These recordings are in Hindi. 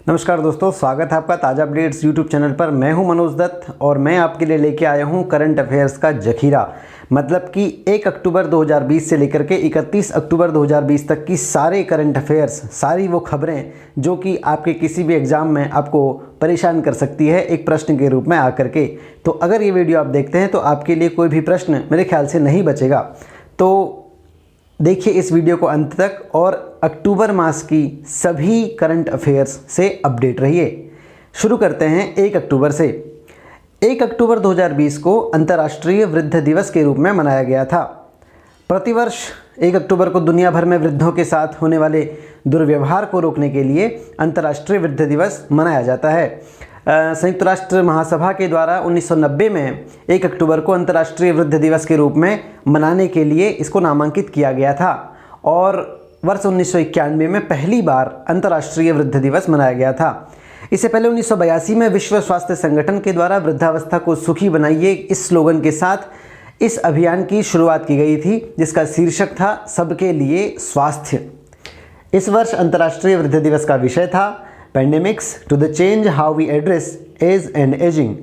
नमस्कार दोस्तों, स्वागत है आपका ताज़ा अपडेट्स यूट्यूब चैनल पर। मैं हूं मनोज दत्त और मैं आपके लिए लेके आया हूं करंट अफेयर्स का जखीरा। मतलब कि 1 अक्टूबर 2020 से लेकर के 31 अक्टूबर 2020 तक की सारे करंट अफेयर्स, सारी वो खबरें जो कि आपके किसी भी एग्ज़ाम में आपको परेशान कर सकती है एक प्रश्न के रूप में आकर के। तो अगर ये वीडियो आप देखते हैं तो आपके लिए कोई भी प्रश्न मेरे ख्याल से नहीं बचेगा। तो देखिए इस वीडियो को अंत तक और अक्टूबर मास की सभी करंट अफेयर्स से अपडेट रहिए। शुरू करते हैं 1 अक्टूबर से। 1 अक्टूबर 2020 को अंतर्राष्ट्रीय वृद्ध दिवस के रूप में मनाया गया था। प्रतिवर्ष 1 अक्टूबर को दुनिया भर में वृद्धों के साथ होने वाले दुर्व्यवहार को रोकने के लिए अंतर्राष्ट्रीय वृद्ध दिवस मनाया जाता है। संयुक्त राष्ट्र महासभा के द्वारा 1990 में 1 अक्टूबर को अंतर्राष्ट्रीय वृद्ध दिवस के रूप में मनाने के लिए इसको नामांकित किया गया था और वर्ष 1991 में पहली बार अंतर्राष्ट्रीय वृद्ध दिवस मनाया गया था। इससे पहले 1982 में विश्व स्वास्थ्य संगठन के द्वारा वृद्धावस्था को सुखी बनाइए इस स्लोगन के साथ इस अभियान की शुरुआत की गई थी, जिसका शीर्षक था सबके लिए स्वास्थ्य। इस वर्ष अंतर्राष्ट्रीय वृद्ध दिवस का विषय था pandemics to the change how we address age and ageing.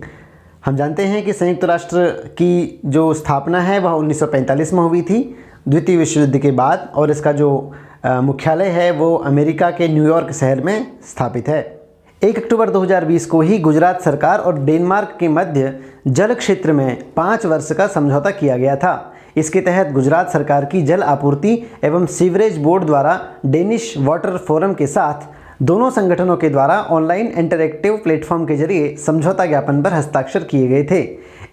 हम जानते हैं कि संयुक्त राष्ट्र की जो स्थापना है वह 1945 में हुई थी, द्वितीय विश्व युद्ध के बाद, और इसका जो मुख्यालय है वो अमेरिका के न्यूयॉर्क शहर में स्थापित है। 1 अक्टूबर 2020 को ही गुजरात सरकार और डेनमार्क के मध्य जल क्षेत्र में 5 वर्ष का समझौता किया गया था। इसके तहत गुजरात सरकार की जल आपूर्ति एवं सीवरेज बोर्ड द्वारा डेनिश वाटर फोरम के साथ दोनों संगठनों के द्वारा ऑनलाइन इंटरैक्टिव प्लेटफॉर्म के जरिए समझौता ज्ञापन पर हस्ताक्षर किए गए थे।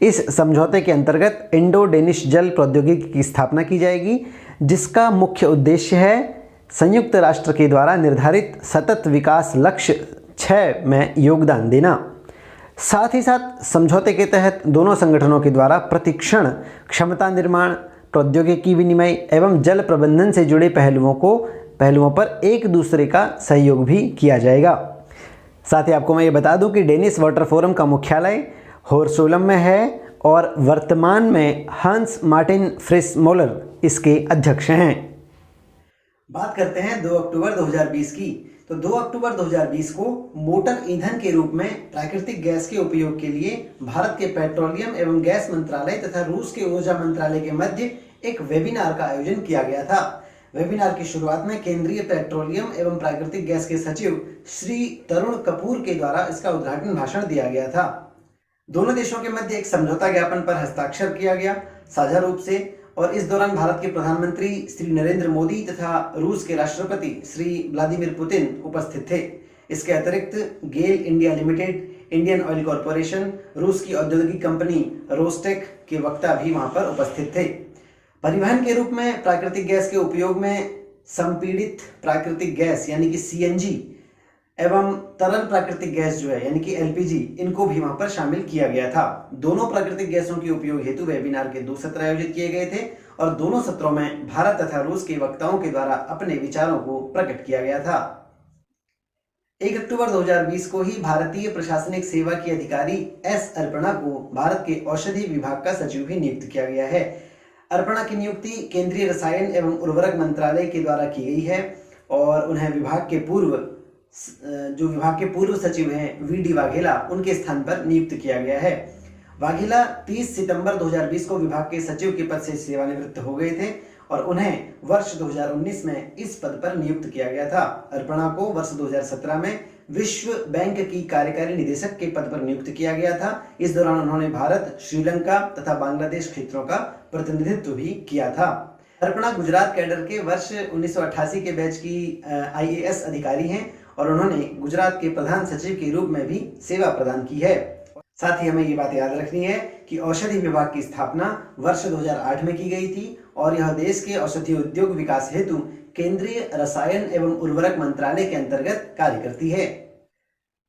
इस समझौते के अंतर्गत इंडो डेनिश जल प्रौद्योगिकी की स्थापना की जाएगी, जिसका मुख्य उद्देश्य है संयुक्त राष्ट्र के द्वारा निर्धारित सतत विकास लक्ष्य 6 में योगदान देना। साथ ही साथ समझौते के तहत दोनों संगठनों के द्वारा प्रतिक्षण क्षमता निर्माण, प्रौद्योगिकी विनिमय एवं जल प्रबंधन से जुड़े पहलुओं पर एक दूसरे का सहयोग भी किया जाएगा। साथ ही आपको मैं ये बता दूं कि डेनिश वाटर फोरम का मुख्यालय होर्सोलम में है और वर्तमान में हंस मार्टिन फ्रिस मोलर इसके अध्यक्ष हैं। बात करते हैं 2 अक्टूबर 2020 की। तो 2 अक्टूबर 2020 को मोटर ईंधन के रूप में प्राकृतिक गैस के उपयोग के लिए भारत के पेट्रोलियम एवं गैस मंत्रालय तथा रूस के ऊर्जा मंत्रालय के मध्य एक वेबिनार का आयोजन किया गया था। वेबिनार की शुरुआत में केंद्रीय पेट्रोलियम एवं प्राकृतिक गैस के सचिव श्री तरुण कपूर के द्वारा इसका उद्घाटन भाषण दिया गया था। दोनों देशों के मध्य एक समझौता ज्ञापन पर हस्ताक्षर किया गया साझा रूप से, और इस दौरान भारत के प्रधानमंत्री श्री नरेंद्र मोदी तथा रूस के राष्ट्रपति श्री व्लादिमीर पुतिन उपस्थित थे। इसके अतिरिक्त GAIL India Limited, Indian Oil Corporation, रूस की औद्योगिक कंपनी रोस्टेक के वक्ता भी वहां पर उपस्थित थे। परिवहन के रूप में प्राकृतिक गैस के उपयोग में संपीड़ित प्राकृतिक गैस यानी कि सीएनजी एवं तरल प्राकृतिक गैस जो है यानी कि एलपीजी, इनको भी वहां पर शामिल किया गया था। दोनों प्राकृतिक गैसों के उपयोग हेतु वेबिनार के 2 सत्र आयोजित किए गए थे और दोनों सत्रों में भारत तथा रूस के वक्ताओं के द्वारा अपने विचारों को प्रकट किया गया था। 1 अक्टूबर 2020 को ही भारतीय प्रशासनिक सेवा की अधिकारी एस अर्पणा को भारत के औषधि विभाग का सचिव भी नियुक्त किया गया है। अर्पणा की नियुक्ति केंद्रीय रसायन एवं उर्वरक मंत्रालय के द्वारा की गई है और उन्हें विभाग के पूर्व सचिव हैं वीडी वाघेला, उनके स्थान पर नियुक्त किया गया है। वाघेला 30 सितंबर 2020 को विभाग के सचिव के पद से सेवानिवृत्त हो गए थे और उन्हें वर्ष 2019 में इस पद पर नियुक्त किया गया था। अर्पणा को वर्ष 2017 में विश्व बैंक की कार्यकारी निदेशक के पद पर नियुक्त किया गया था। इस दौरान उन्होंने भारत, श्रीलंका तथा बांग्लादेश क्षेत्रों का प्रतिनिधित्व भी किया था। अर्पणा गुजरात कैडर के वर्ष 1988 के बैच की आईएएस अधिकारी हैं और उन्होंने गुजरात के प्रधान सचिव के रूप में भी सेवा प्रदान की है। साथ ही हमें ये बात याद रखनी है कि औषधि विभाग की स्थापना वर्ष 2008 में की गई थी और यह देश के औषधि उद्योग विकास हेतु केंद्रीय रसायन एवं उर्वरक मंत्रालय के अंतर्गत कार्य करती है।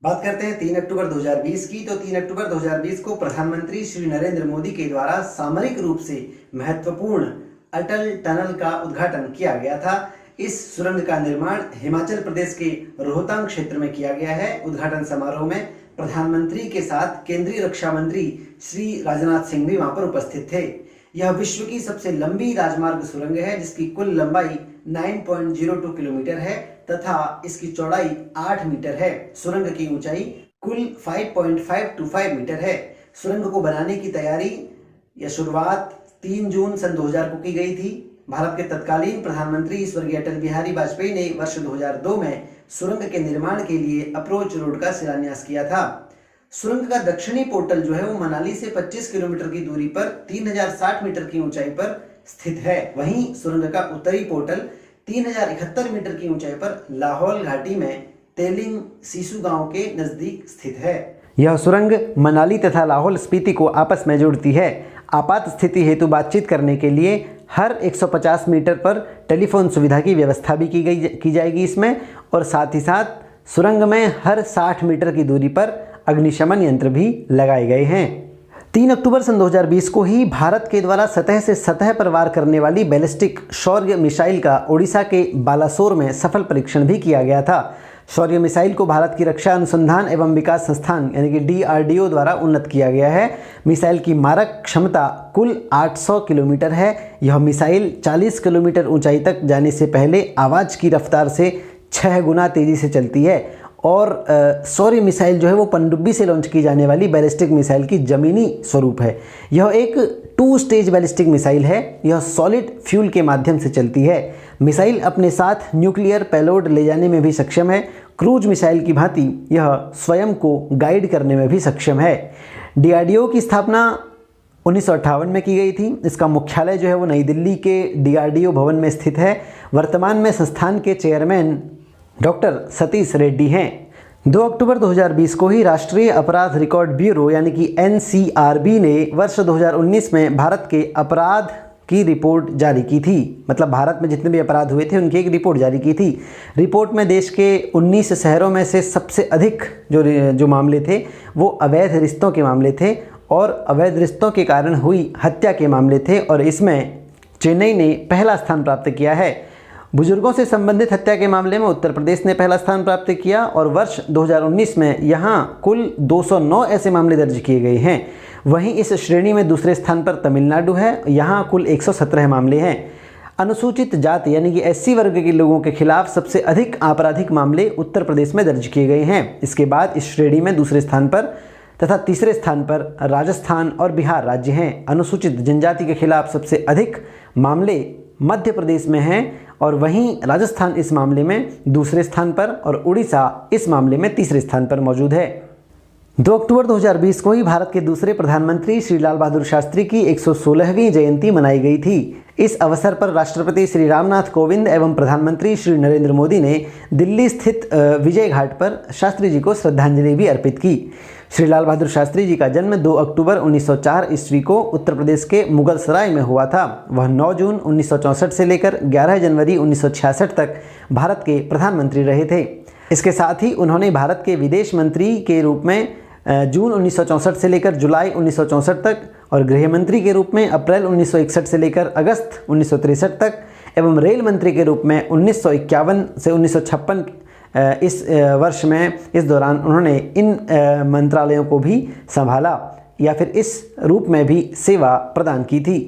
बात करते हैं 3 अक्टूबर 2020 की। तो 3 अक्टूबर 2020 को प्रधानमंत्री श्री नरेंद्र मोदी के द्वारा सामरिक रूप से महत्वपूर्ण अटल टनल का उद्घाटन किया गया था। इस सुरंग का निर्माण हिमाचल प्रदेश के रोहतांग क्षेत्र में किया गया है। उद्घाटन समारोह में प्रधानमंत्री के साथ केंद्रीय रक्षा मंत्री श्री राजनाथ सिंह भी वहां पर उपस्थित थे। यह विश्व की सबसे लंबी राजमार्ग सुरंग है जिसकी कुल लंबाई 9.02 किलोमीटर है। तथा इसकी चौड़ाई 8 मीटर है। सुरंग की ऊंचाई कुल 5.525 मीटर है। सुरंग को बनाने की तैयारी या शुरुआत 3 जून सन 2000 को की गई थी। भारत के तत्कालीन प्रधानमंत्री स्वर्गीय अटल बिहारी वाजपेयी ने वर्ष 2002 में सुरंग के निर्माण के लिए अप्रोच रोड का शिलान्यास किया था। सुरंग का दक्षिणी पोर्टल जो है वो मनाली से 25 किलोमीटर की दूरी पर 3060 मीटर की ऊंचाई पर स्थित है। वहीं सुरंग का उत्तरी पोर्टल 3071 मीटर की ऊंचाई पर लाहौल घाटी में तेलिंग सीसू गांव के नजदीक स्थित है। यह सुरंग मनाली तथा लाहौल स्पीति को आपस में जोड़ती है। आपात स्थिति हेतु बातचीत करने के लिए हर 150 मीटर पर टेलीफोन सुविधा की व्यवस्था भी की जाएगी इसमें, और साथ ही साथ सुरंग में हर 60 मीटर की दूरी पर अग्निशमन यंत्र भी लगाए गए हैं। 3 अक्टूबर सन 2020 को ही भारत के द्वारा सतह से सतह पर वार करने वाली बैलिस्टिक शौर्य मिसाइल का ओडिशा के बालासोर में सफल परीक्षण भी किया गया था। शौर्य मिसाइल को भारत की रक्षा अनुसंधान एवं विकास संस्थान यानी कि DRDO द्वारा उन्नत किया गया है। मिसाइल की मारक क्षमता कुल 800 किलोमीटर है। यह मिसाइल 40 किलोमीटर ऊंचाई तक जाने से पहले आवाज़ की रफ्तार से 6 गुना तेज़ी से चलती है। और शौर्य मिसाइल जो है वो पनडुब्बी से लॉन्च की जाने वाली बैलिस्टिक मिसाइल की ज़मीनी स्वरूप है। यह एक 2 स्टेज बैलिस्टिक मिसाइल है। यह सॉलिड फ्यूल के माध्यम से चलती है। मिसाइल अपने साथ न्यूक्लियर पेलोड ले जाने में भी सक्षम है। क्रूज मिसाइल की भांति यह स्वयं को गाइड करने में भी सक्षम है। DRDO की स्थापना 1958 में की गई थी। इसका मुख्यालय जो है वो नई दिल्ली के DRDO भवन में स्थित है। वर्तमान में संस्थान के चेयरमैन डॉक्टर सतीश रेड्डी हैं। 2 अक्टूबर 2020 को ही राष्ट्रीय अपराध रिकॉर्ड ब्यूरो यानी कि NCRB ने वर्ष 2019 में भारत के अपराध की रिपोर्ट जारी की थी। मतलब भारत में जितने भी अपराध हुए थे उनकी एक रिपोर्ट जारी की थी। रिपोर्ट में देश के 19 शहरों में से सबसे अधिक जो मामले थे वो अवैध रिश्तों के मामले थे और अवैध रिश्तों के कारण हुई हत्या के मामले थे, और इसमें चेन्नई ने पहला स्थान प्राप्त किया है। बुजुर्गों से संबंधित हत्या के मामले में उत्तर प्रदेश ने पहला स्थान प्राप्त किया और वर्ष 2019 में यहाँ कुल 209 ऐसे मामले दर्ज किए गए हैं। वहीं इस श्रेणी में दूसरे स्थान पर तमिलनाडु है। यहाँ कुल 117 मामले हैं। अनुसूचित जाति यानी कि SC वर्ग के लोगों के खिलाफ सबसे अधिक आपराधिक मामले उत्तर प्रदेश में दर्ज किए गए हैं। इसके बाद इस श्रेणी में दूसरे स्थान पर तथा तीसरे स्थान पर राजस्थान और बिहार राज्य हैं। अनुसूचित जनजाति के खिलाफ सबसे अधिक मामले मध्य प्रदेश में हैं और वहीं राजस्थान इस मामले में दूसरे स्थान पर और उड़ीसा इस मामले में तीसरे स्थान पर मौजूद है। 2 अक्टूबर 2020 को ही भारत के दूसरे प्रधानमंत्री श्री लाल बहादुर शास्त्री की 116वीं जयंती मनाई गई थी। इस अवसर पर राष्ट्रपति श्री रामनाथ कोविंद एवं प्रधानमंत्री श्री नरेंद्र मोदी ने दिल्ली स्थित विजय घाट पर शास्त्री जी को श्रद्धांजलि भी अर्पित की। श्री लाल बहादुर शास्त्री जी का जन्म 2 अक्टूबर 1904 ईस्वी को उत्तर प्रदेश के मुगलसराय में हुआ था। वह 9 जून 1964 से लेकर 11 जनवरी 1966 तक भारत के प्रधानमंत्री रहे थे। इसके साथ ही उन्होंने भारत के विदेश मंत्री के रूप में जून 1964 से लेकर जुलाई 1964 तक और गृह मंत्री के रूप में अप्रैल 1961 से लेकर अगस्त 1963 तक एवं रेल मंत्री के रूप में 1951 से 1956 इस वर्ष में इस दौरान उन्होंने इन मंत्रालयों को भी संभाला या फिर इस रूप में भी सेवा प्रदान की थी।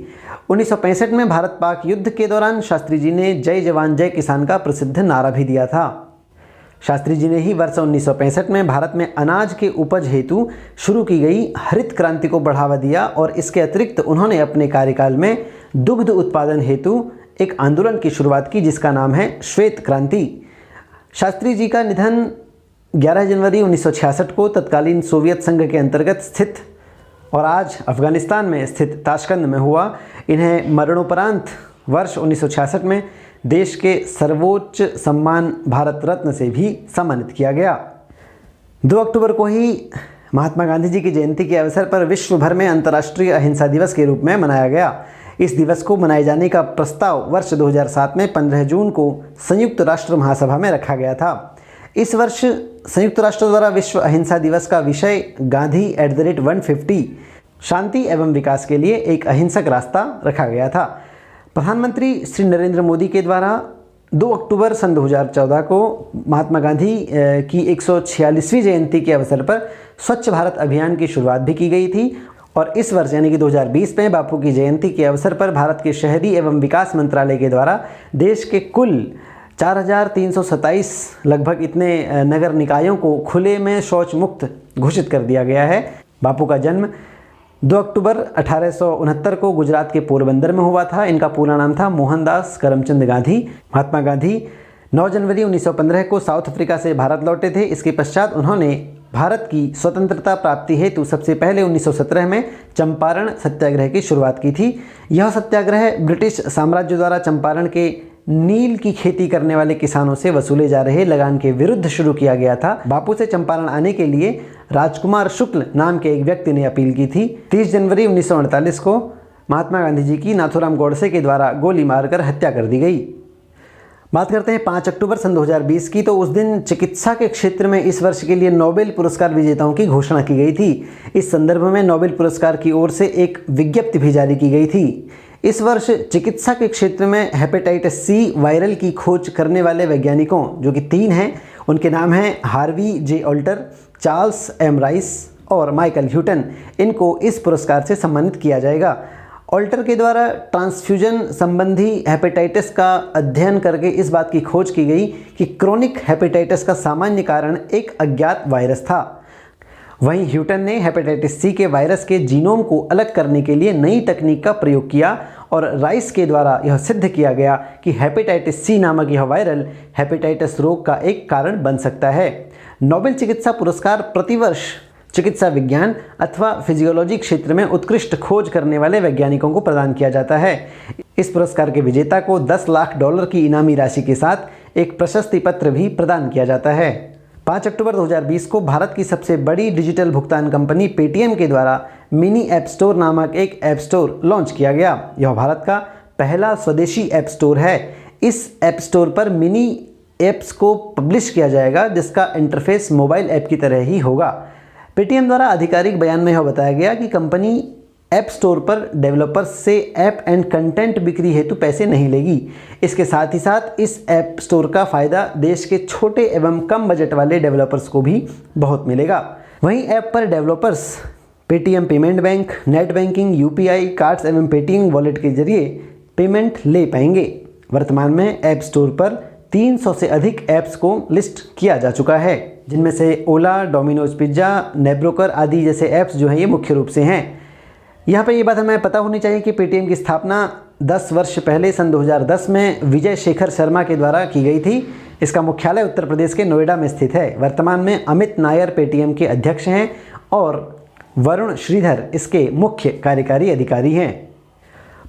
1965 में भारत पाक युद्ध के दौरान शास्त्री जी ने जय जवान जय किसान का प्रसिद्ध नारा भी दिया था। शास्त्री जी ने ही वर्ष 1965 में भारत में अनाज के उपज हेतु शुरू की गई हरित क्रांति को बढ़ावा दिया और इसके अतिरिक्त उन्होंने अपने कार्यकाल में दुग्ध उत्पादन हेतु एक आंदोलन की शुरुआत की जिसका नाम है श्वेत क्रांति। शास्त्री जी का निधन 11 जनवरी 1966 को तत्कालीन सोवियत संघ के अंतर्गत स्थित और आज अफगानिस्तान में स्थित ताशकंद में हुआ। इन्हें मरणोपरांत वर्ष 1966 में देश के सर्वोच्च सम्मान भारत रत्न से भी सम्मानित किया गया। 2 अक्टूबर को ही महात्मा गांधी जी की जयंती के अवसर पर विश्व भर में अंतर्राष्ट्रीय अहिंसा दिवस के रूप में मनाया गया। इस दिवस को मनाए जाने का प्रस्ताव वर्ष 2007 में 15 जून को संयुक्त राष्ट्र महासभा में रखा गया था। इस वर्ष संयुक्त राष्ट्र द्वारा विश्व अहिंसा दिवस का विषय गांधी @150 शांति एवं विकास के लिए एक अहिंसक रास्ता रखा गया था। प्रधानमंत्री श्री नरेंद्र मोदी के द्वारा 2 अक्टूबर सन 2014 को महात्मा गांधी की 146वीं जयंती के अवसर पर स्वच्छ भारत अभियान की शुरुआत भी की गई थी और इस वर्ष यानी कि 2020 में बापू की जयंती के अवसर पर भारत के शहरी एवं विकास मंत्रालय के द्वारा देश के कुल 4327 लगभग इतने नगर निकायों को खुले में शौच मुक्त घोषित कर दिया गया है। बापू का जन्म 2 अक्टूबर 1869 को गुजरात के पोरबंदर में हुआ था। इनका पूरा नाम था मोहनदास करमचंद गांधी। महात्मा गांधी 9 जनवरी 1915 को साउथ अफ्रीका से भारत लौटे थे। इसके पश्चात उन्होंने भारत की स्वतंत्रता प्राप्ति हेतु सबसे पहले 1917 में चंपारण सत्याग्रह की शुरुआत की थी। यह सत्याग्रह ब्रिटिश साम्राज्य द्वारा चंपारण के नील की खेती करने वाले किसानों से वसूले जा रहे लगान के विरुद्ध शुरू किया गया था। बापू से चंपारण आने के लिए राजकुमार शुक्ल नाम के एक व्यक्ति ने अपील की थी। 30 जनवरी 1948 को महात्मा गांधी जी की नाथूराम गोडसे के द्वारा गोली मारकर हत्या कर दी गई। बात करते हैं 5 अक्टूबर सन 2020 की। तो उस दिन चिकित्सा के क्षेत्र में इस वर्ष के लिए नोबेल पुरस्कार विजेताओं की घोषणा की गई थी। इस संदर्भ में नोबेल पुरस्कार की ओर से एक विज्ञप्ति भी जारी की गई थी। इस वर्ष चिकित्सा के क्षेत्र में हेपेटाइटिस सी वायरल की खोज करने वाले वैज्ञानिकों, जो कि 3 हैं, उनके नाम हैं हार्वी जे ऑल्टर, चार्ल्स एम राइस और माइकल ह्यूटन। इनको इस पुरस्कार से सम्मानित किया जाएगा। ऑल्टर के द्वारा ट्रांसफ्यूजन संबंधी हेपेटाइटिस का अध्ययन करके इस बात की खोज की गई कि क्रोनिक हेपेटाइटिस का सामान्य कारण एक अज्ञात वायरस था। वहीं ह्यूटन ने हेपेटाइटिस सी के वायरस के जीनोम को अलग करने के लिए नई तकनीक का प्रयोग किया और राइस के द्वारा यह सिद्ध किया गया कि हेपेटाइटिस सी नामक यह वायरल हेपेटाइटिस रोग का एक कारण बन सकता है। नोबेल चिकित्सा पुरस्कार प्रतिवर्ष चिकित्सा विज्ञान अथवा फिजियोलॉजी क्षेत्र में उत्कृष्ट खोज करने वाले वैज्ञानिकों को प्रदान किया जाता है। इस पुरस्कार के विजेता को $10 लाख की इनामी राशि के साथ एक प्रशस्ति पत्र भी प्रदान किया जाता है। 5 अक्टूबर 2020 को भारत की सबसे बड़ी डिजिटल भुगतान कंपनी पेटीएम के द्वारा मिनी ऐप स्टोर नामक एक ऐप स्टोर लॉन्च किया गया। यह भारत का पहला स्वदेशी ऐप स्टोर है। इस ऐप स्टोर पर मिनी ऐप्स को पब्लिश किया जाएगा, जिसका इंटरफेस मोबाइल ऐप की तरह ही होगा। पेटीएम द्वारा आधिकारिक बयान में यह बताया गया कि कंपनी ऐप स्टोर पर डेवलपर्स से ऐप एंड कंटेंट बिक्री हेतु पैसे नहीं लेगी। इसके साथ ही साथ इस ऐप स्टोर का फ़ायदा देश के छोटे एवं कम बजट वाले डेवलपर्स को भी बहुत मिलेगा। वहीं ऐप पर developers Paytm payment bank, net banking, UPI, cards एवं पेटीएम वॉलेट के जरिए पेमेंट ले पाएंगे। वर्तमान में ऐप स्टोर पर 300 से अधिक ऐप्स को लिस्ट किया जा चुका है, जिनमें से ओला, डोमिनोज पिज्ज़ा, नेब्रोकर आदि जैसे ऐप्स जो हैं ये मुख्य रूप से हैं। यहाँ पर ये बात हमें पता होनी चाहिए कि पेटीएम की स्थापना 10 वर्ष पहले सन 2010 में विजय शेखर शर्मा के द्वारा की गई थी। इसका मुख्यालय उत्तर प्रदेश के नोएडा में स्थित है। वर्तमान में अमित नायर पेटीएम के अध्यक्ष हैं और वरुण श्रीधर इसके मुख्य कार्यकारी अधिकारी हैं।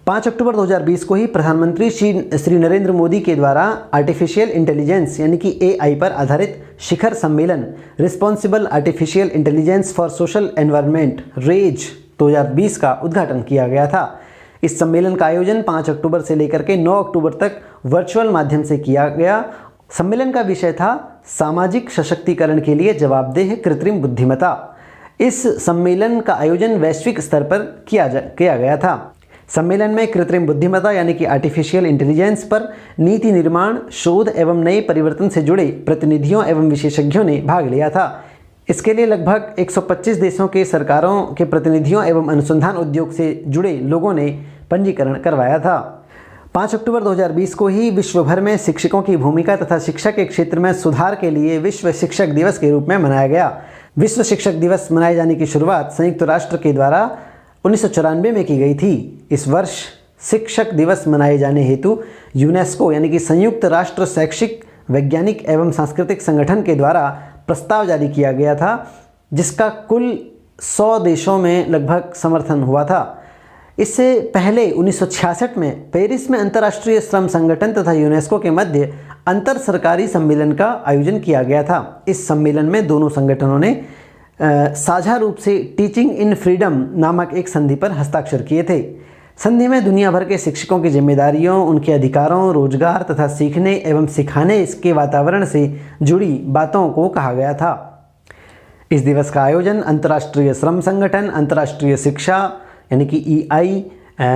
5 अक्टूबर 2020 को ही प्रधानमंत्री श्री नरेंद्र मोदी के द्वारा आर्टिफिशियल इंटेलिजेंस यानी कि AI पर आधारित शिखर सम्मेलन responsible artificial intelligence for social environment raise 2020 का उद्घाटन किया गया था। इस सम्मेलन का आयोजन 5 अक्टूबर से लेकर के 9 अक्टूबर तक वर्चुअल माध्यम से किया गया। सम्मेलन का विषय था सामाजिक सशक्तिकरण के लिए जवाबदेह कृत्रिम बुद्धिमत्ता। इस सम्मेलन का आयोजन वैश्विक स्तर पर किया गया था। सम्मेलन में कृत्रिम बुद्धिमत्ता यानी कि आर्टिफिशियल इंटेलिजेंस पर नीति निर्माण, शोध एवं नए परिवर्तन से जुड़े प्रतिनिधियों एवं विशेषज्ञों ने भाग लिया था। इसके लिए लगभग 125 देशों के सरकारों के प्रतिनिधियों एवं अनुसंधान उद्योग से जुड़े लोगों ने पंजीकरण करवाया था। 5 अक्टूबर 2020 को ही विश्व भर में शिक्षकों की भूमिका तथा शिक्षा के क्षेत्र में सुधार के लिए विश्व शिक्षक दिवस के रूप में मनाया गया। विश्व शिक्षक दिवस मनाए जाने की शुरुआत संयुक्त राष्ट्र के द्वारा 1994 में की गई थी। इस वर्ष शिक्षक दिवस मनाए जाने हेतु यूनेस्को यानी कि संयुक्त राष्ट्र शैक्षिक, वैज्ञानिक एवं सांस्कृतिक संगठन के द्वारा प्रस्ताव जारी किया गया था, जिसका कुल 100 देशों में लगभग समर्थन हुआ था। इससे पहले 1966 में पेरिस में अंतर्राष्ट्रीय श्रम संगठन तथा यूनेस्को के मध्य अंतर सरकारी सम्मेलन का आयोजन किया गया था। इस सम्मेलन में दोनों संगठनों ने साझा रूप से टीचिंग इन फ्रीडम नामक एक संधि पर हस्ताक्षर किए थे। संधि में दुनिया भर के शिक्षकों की जिम्मेदारियों, उनके अधिकारों, रोजगार तथा सीखने एवं सिखाने इसके वातावरण से जुड़ी बातों को कहा गया था। इस दिवस का आयोजन अंतर्राष्ट्रीय श्रम संगठन, अंतर्राष्ट्रीय शिक्षा यानी कि EI,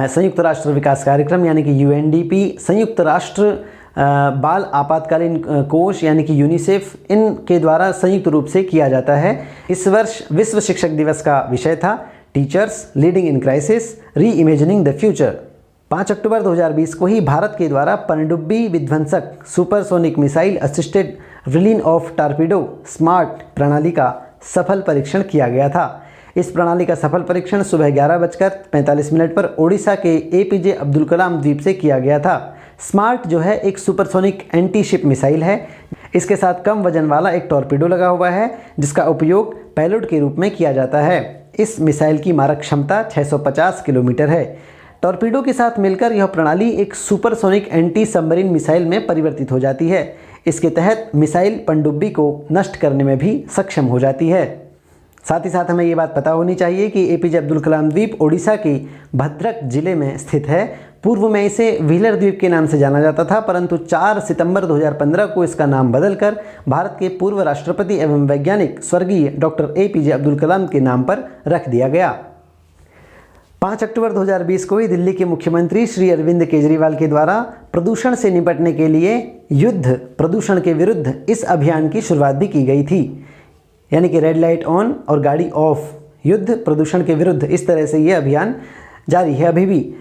संयुक्त राष्ट्र विकास कार्यक्रम यानी कि UNDP, संयुक्त राष्ट्र बाल आपातकालीन कोष यानी कि यूनिसेफ, इनके द्वारा संयुक्त रूप से किया जाता है। इस वर्ष विश्व शिक्षक दिवस का विषय था teachers leading in crisis reimagining the future. 5 अक्टूबर 2020 को ही भारत के द्वारा पनडुब्बी विध्वंसक supersonic missile assisted release of torpedo smart प्रणाली का सफल परीक्षण किया गया था। इस प्रणाली का सफल परीक्षण सुबह 11:45 पर ओडिशा के एपीजे अब्दुल कलाम द्वीप से किया गया था। स्मार्ट जो है एक सुपरसोनिक एंटी शिप मिसाइल है। इसके साथ कम वजन वाला एक टॉर्पीडो लगा हुआ है जिसका उपयोग पेलोड के रूप में किया जाता है। इस मिसाइल की मारक क्षमता 650 किलोमीटर है। टॉर्पीडो के साथ मिलकर यह प्रणाली एक सुपरसोनिक एंटी सबमरीन मिसाइल में परिवर्तित हो जाती है। इसके तहत मिसाइल पनडुब्बी को नष्ट करने में भी सक्षम हो जाती है। साथ ही साथ हमें ये बात पता होनी चाहिए कि एपीजे अब्दुल कलाम द्वीप ओडिशा के भद्रक जिले में स्थित है। पूर्व में इसे व्हीलर द्वीप के नाम से जाना जाता था, परंतु 4 सितंबर 2015 को इसका नाम बदलकर भारत के पूर्व राष्ट्रपति एवं वैज्ञानिक स्वर्गीय डॉक्टर एपीजे अब्दुल कलाम के नाम पर रख दिया गया। 5 अक्टूबर 2020 को ही दिल्ली के मुख्यमंत्री श्री अरविंद केजरीवाल के द्वारा प्रदूषण से निपटने के लिए युद्ध प्रदूषण के विरुद्ध इस अभियान की शुरुआत भी की गई थी, यानी कि रेड लाइट ऑन और गाड़ी ऑफ, युद्ध प्रदूषण के विरुद्ध। इस तरह से ये अभियान जारी है अभी भी।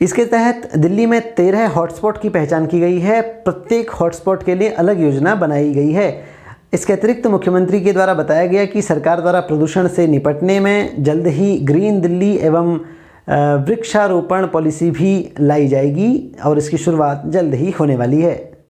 इसके तहत दिल्ली में 13 हॉटस्पॉट की पहचान की गई है। प्रत्येक हॉटस्पॉट के लिए अलग योजना बनाई गई है। इसके अतिरिक्त मुख्यमंत्री के द्वारा बताया गया कि सरकार द्वारा प्रदूषण से निपटने में जल्द ही ग्रीन दिल्ली एवं वृक्षारोपण पॉलिसी भी लाई जाएगी और इसकी शुरुआत जल्द ही होने वाली है।